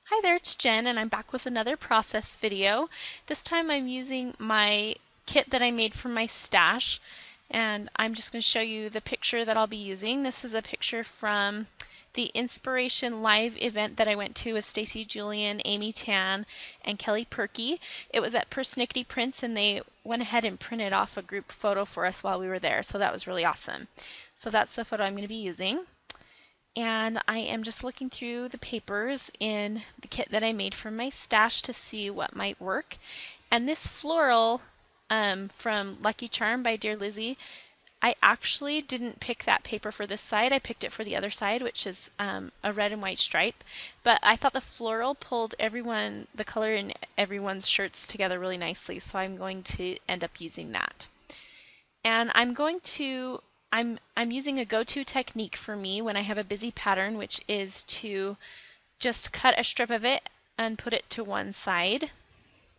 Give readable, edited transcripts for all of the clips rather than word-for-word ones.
Hi there, it's Jen, and I'm back with another process video. This time I'm using my kit that I made from my stash, and I'm just going to show you the picture that I'll be using. This is a picture from the Inspiration Live event that I went to with Stacy Julian, Amy Tan, and Kelly Perky. It was at Persnickety Prints, and they went ahead and printed off a group photo for us while we were there, so that was really awesome. So that's the photo I'm going to be using. And I am just looking through the papers in the kit that I made from my stash to see what might work. And this floral from Lucky Charm by Dear Lizzie, I actually didn't pick that paper for this side. I picked it for the other side, which is a red and white stripe. But I thought the floral pulled the color in everyone's shirts together really nicely, so I'm going to end up using that. And I'm using a go-to technique for me when I have a busy pattern, which is to just cut a strip of it and put it to one side.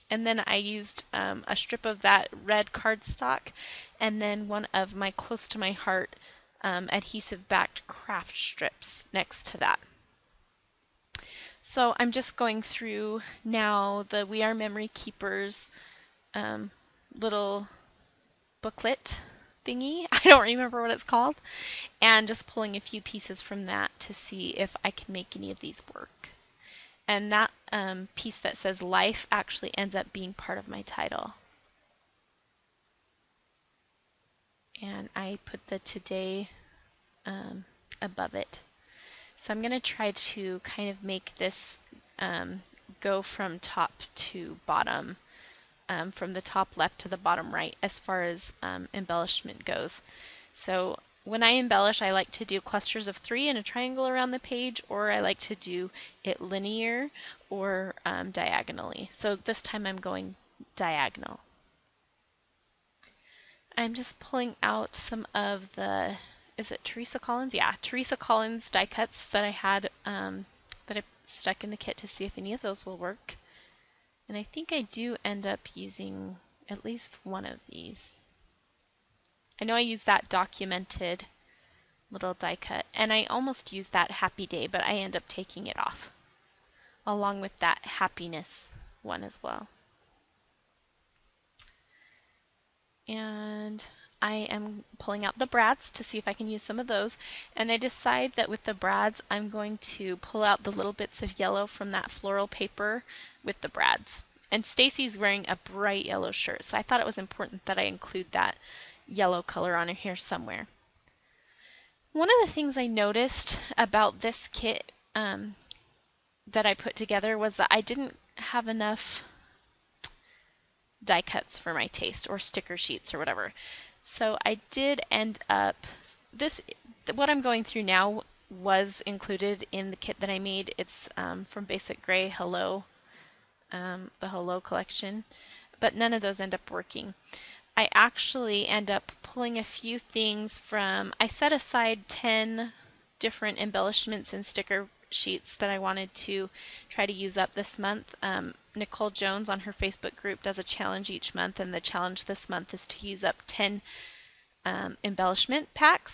And then I used a strip of that red cardstock and then one of my Close to My Heart adhesive-backed craft strips next to that. So I'm just going through now the We Are Memory Keepers little booklet thingy. I don't remember what it's called. And just pulling a few pieces from that to see if I can make any of these work. And that piece that says Life actually ends up being part of my title. And I put the Today above it. So I'm going to try to kind of make this go from top to bottom, from the top left to the bottom right as far as embellishment goes. So when I embellish, I like to do clusters of 3 in a triangle around the page, or I like to do it linear or diagonally. So this time I'm going diagonal. I'm just pulling out some of the, is it Teresa Collins? Yeah, Teresa Collins die cuts that I had that I stuck in the kit to see if any of those will work. And I think I do end up using at least one of these. I know I used that Documented little die cut, and I almost used that Happy Day, but I end up taking it off, along with that Happiness one as well. And I am pulling out the brads to see if I can use some of those, and I decide that with the brads I'm going to pull out the little bits of yellow from that floral paper with the brads. And Stacy's wearing a bright yellow shirt, so I thought it was important that I include that yellow color on her here somewhere. One of the things I noticed about this kit that I put together was that I didn't have enough die cuts for my taste, or sticker sheets or whatever. So I did end up, what I'm going through now was included in the kit that I made. It's from Basic Grey Hello, the Hello collection, but none of those end up working. I actually end up pulling a few things from, I set aside 10 different embellishments and sticker sheets that I wanted to try to use up this month. Nicole Jones on her Facebook group does a challenge each month, and the challenge this month is to use up 10 embellishment packs.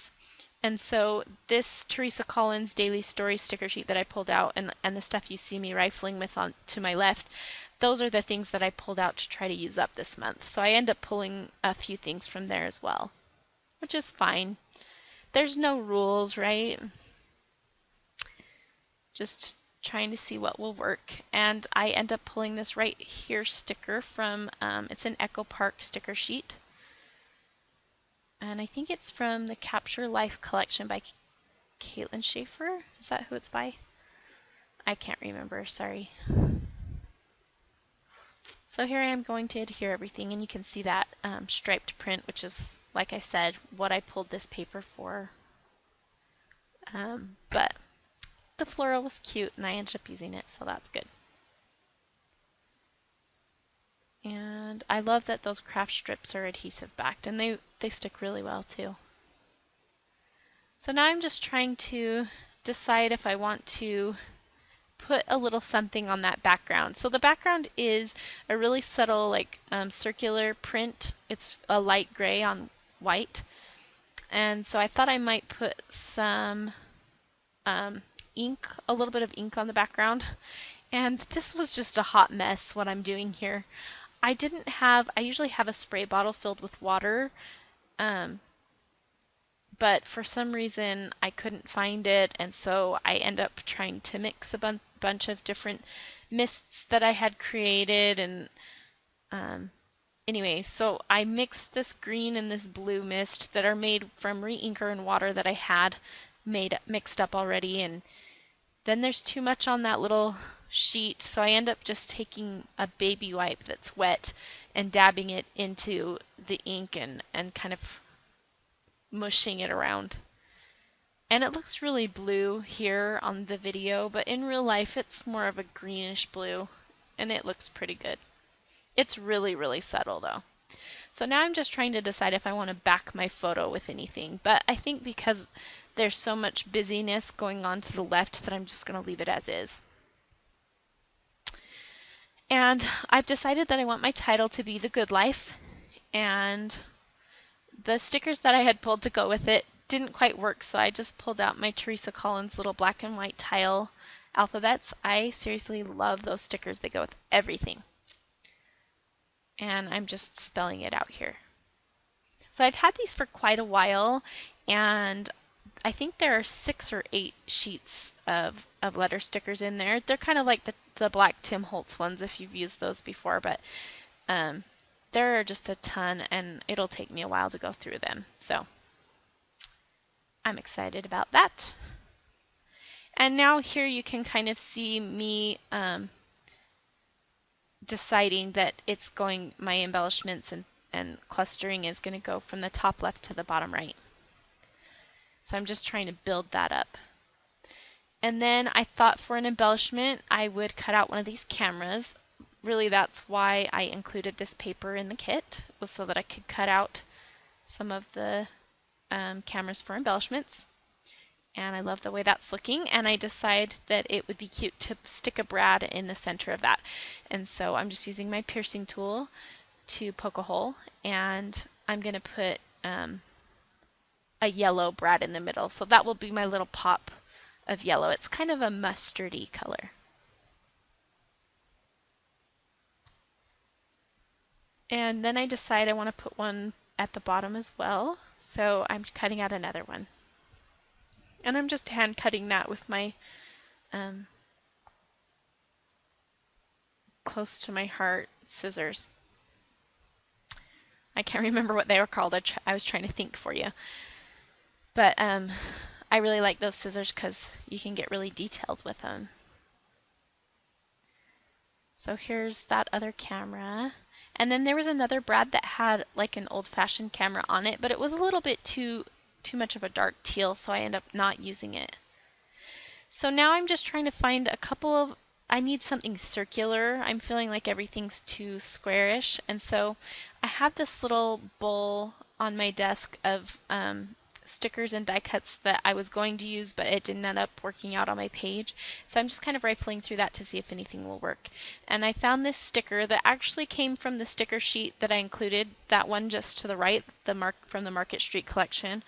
And so this Teresa Collins Daily Story sticker sheet that I pulled out, and the stuff you see me rifling with on to my left, those are the things that I pulled out to try to use up this month. So I end up pulling a few things from there as well, which is fine. There's no rules, right? Just trying to see what will work. And I end up pulling this right here sticker from, it's an Echo Park sticker sheet. And I think it's from the Capture Life collection by Caitlin Schaefer. Is that who it's by? I can't remember, sorry. So here I am going to adhere everything, and you can see that striped print, which is, like I said, what I pulled this paper for. But the floral was cute, and I ended up using it, so that's good. And I love that those craft strips are adhesive backed, and they stick really well too. So now I'm just trying to decide if I want to put a little something on that background. So the background is a really subtle, like circular print. It's a light gray on white, and so I thought I might put some ink, a little bit of ink on the background. And this was just a hot mess, what I'm doing here. I usually have a spray bottle filled with water, but for some reason I couldn't find it, and so I end up trying to mix a bunch of different mists that I had created, and anyway, so I mixed this green and this blue mist that are made from re-inker and water that I had mixed up already, and then there's too much on that little sheet, so I end up just taking a baby wipe that's wet and dabbing it into the ink and kind of mushing it around. And it looks really blue here on the video, but in real life it's more of a greenish blue, and it looks pretty good. It's really, really subtle though. So now I'm just trying to decide if I want to back my photo with anything, but I think because there's so much busyness going on to the left that I'm just going to leave it as is. And I've decided that I want my title to be The Good Life, and the stickers that I had pulled to go with it didn't quite work, so I just pulled out my Teresa Collins little black and white tile alphabets. I seriously love those stickers. They go with everything. And I'm just spelling it out here. So I've had these for quite a while, and I think there are 6 or 8 sheets of letter stickers in there. They're kind of like the black Tim Holtz ones if you've used those before, but there are just a ton, and it'll take me a while to go through them. So I'm excited about that. And now here you can kind of see me deciding that my embellishments and clustering is going to go from the top left to the bottom right. So I'm just trying to build that up. And then I thought for an embellishment I would cut out one of these cameras. Really, that's why I included this paper in the kit, was so that I could cut out some of the cameras for embellishments. And I love the way that's looking, and I decided that it would be cute to stick a brad in the center of that. And so I'm just using my piercing tool to poke a hole, and I'm going to put a yellow brad in the middle. So that will be my little pop of yellow. It's kind of a mustardy color. And then I decide I want to put one at the bottom as well, so I'm cutting out another one. And I'm just hand cutting that with my close to my heart scissors. I can't remember what they were called. I was trying to think for you. But I really like those scissors because you can get really detailed with them. So here's that other camera. And then there was another brad that had like an old-fashioned camera on it, but it was a little bit too much of a dark teal, so I ended up not using it. So now I'm just trying to find a couple of, I need something circular. I'm feeling like everything's too squarish, and so I have this little bowl on my desk of stickers and die cuts that I was going to use, but it didn't end up working out on my page. So I'm just kind of rifling through that to see if anything will work. And I found this sticker that actually came from the sticker sheet that I included, that one just to the right, from the Market Street collection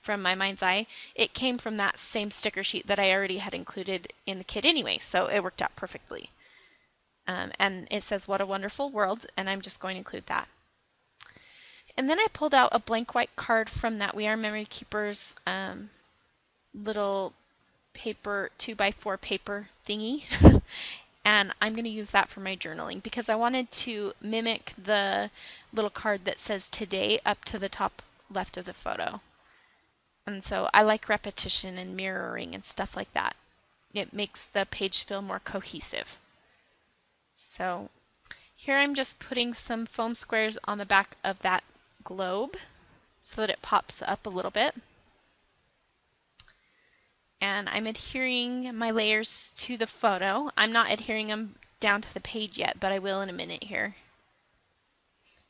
from My Mind's Eye. It came from that same sticker sheet that I already had included in the kit anyway, so it worked out perfectly. And it says, "What a Wonderful World," and I'm just going to include that. And then I pulled out a blank white card from that We Are Memory Keepers little paper, 2x4 paper thingy. And I'm going to use that for my journaling because I wanted to mimic the little card that says "Today" up to the top left of the photo. And so I like repetition and mirroring and stuff like that. It makes the page feel more cohesive. So here I'm just putting some foam squares on the back of that globe so that it pops up a little bit. And I'm adhering my layers to the photo. I'm not adhering them down to the page yet, but I will in a minute here.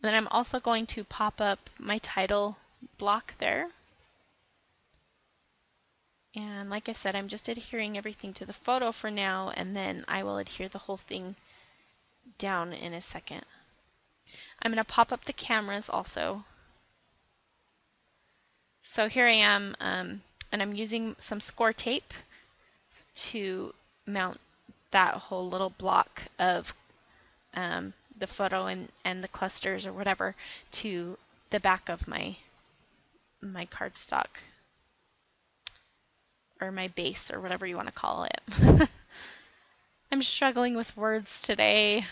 And then I'm also going to pop up my title block there. And like I said, I'm just adhering everything to the photo for now, and then I will adhere the whole thing down in a second. I'm going to pop up the cameras also. So here I am, and I'm using some score tape to mount that whole little block of the photo and the clusters or whatever to the back of my cardstock, or my base, or whatever you want to call it. I'm struggling with words today.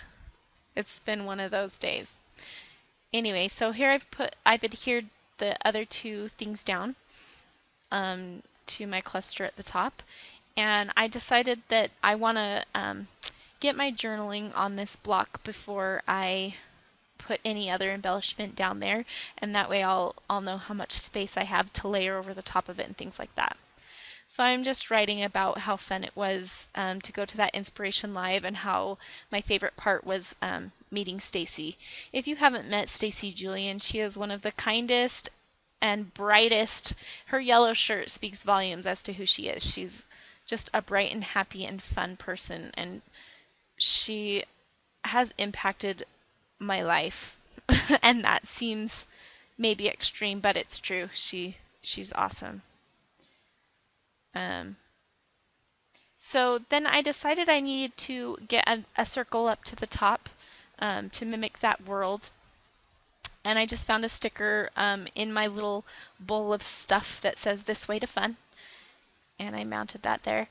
It's been one of those days. Anyway, so here I've adhered the other two things down to my cluster at the top, and I decided that I want to get my journaling on this block before I put any other embellishment down there, and that way I'll know how much space I have to layer over the top of it and things like that. So I'm just writing about how fun it was to go to that Inspiration Live, and how my favorite part was meeting Stacy. If you haven't met Stacy Julian, she is one of the kindest and brightest. Her yellow shirt speaks volumes as to who she is. She's just a bright and happy and fun person, and she has impacted my life. And that seems maybe extreme, but it's true. She's awesome. So then I decided I needed to get a circle up to the top to mimic that world. And I just found a sticker in my little bowl of stuff that says "This Way to Fun." And I mounted that there.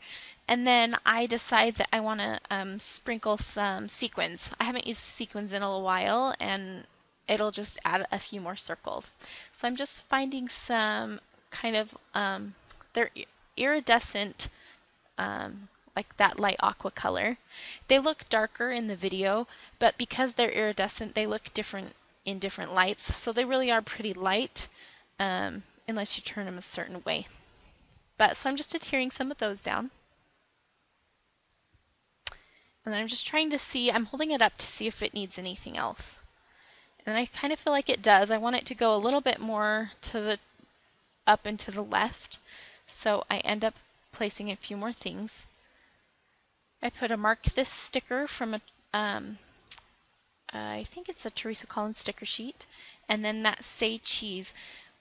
And then I decide that I want to sprinkle some sequins. I haven't used sequins in a while, and it'll just add a few more circles. So I'm just finding some kind of, they're iridescent, like that light aqua color. They look darker in the video, but because they're iridescent, they look different in different lights. So they really are pretty light, unless you turn them a certain way. So I'm just adhering some of those down. And I'm just trying to see, I'm holding it up to see if it needs anything else. And I kind of feel like it does. I want it to go a little bit more to the up and to the left. So I end up placing a few more things. I put a Mark This sticker from a, I think it's a Teresa Collins sticker sheet. And then that Say Cheese,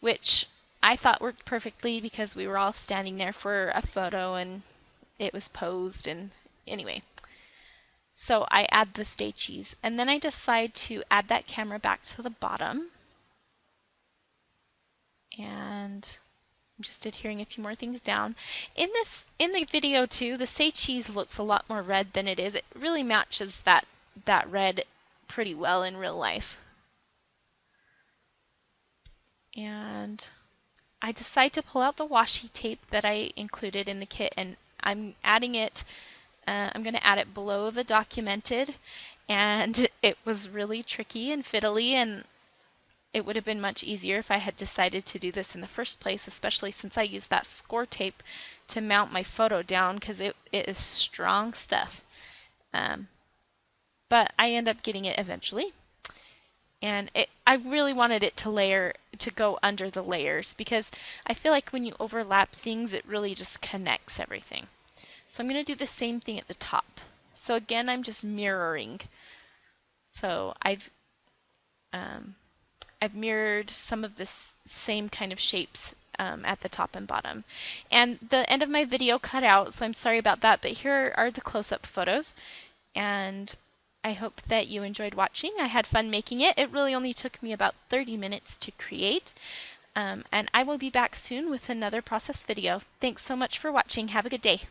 which I thought worked perfectly because we were all standing there for a photo and it was posed, and anyway. So I add the Stay Cheese, and then I decide to add that camera back to the bottom. And I'm just adhering a few more things down. In the video too, the Say Cheese looks a lot more red than it is. It really matches that red pretty well in real life. And I decide to pull out the washi tape that I included in the kit, and I'm adding it. I'm going to add it below the documented, and it was really tricky and fiddly, and it would have been much easier if I had decided to do this in the first place, especially since I used that score tape to mount my photo down, because it is strong stuff. But I end up getting it eventually. And I really wanted it to go under the layers, because I feel like when you overlap things, it really just connects everything. So I'm going to do the same thing at the top. So again, I'm just mirroring. So I've mirrored some of the same kind of shapes at the top and bottom. And the end of my video cut out, so I'm sorry about that, but here are the close-up photos. And I hope that you enjoyed watching. I had fun making it. It really only took me about 30 minutes to create. And I will be back soon with another process video. Thanks so much for watching. Have a good day.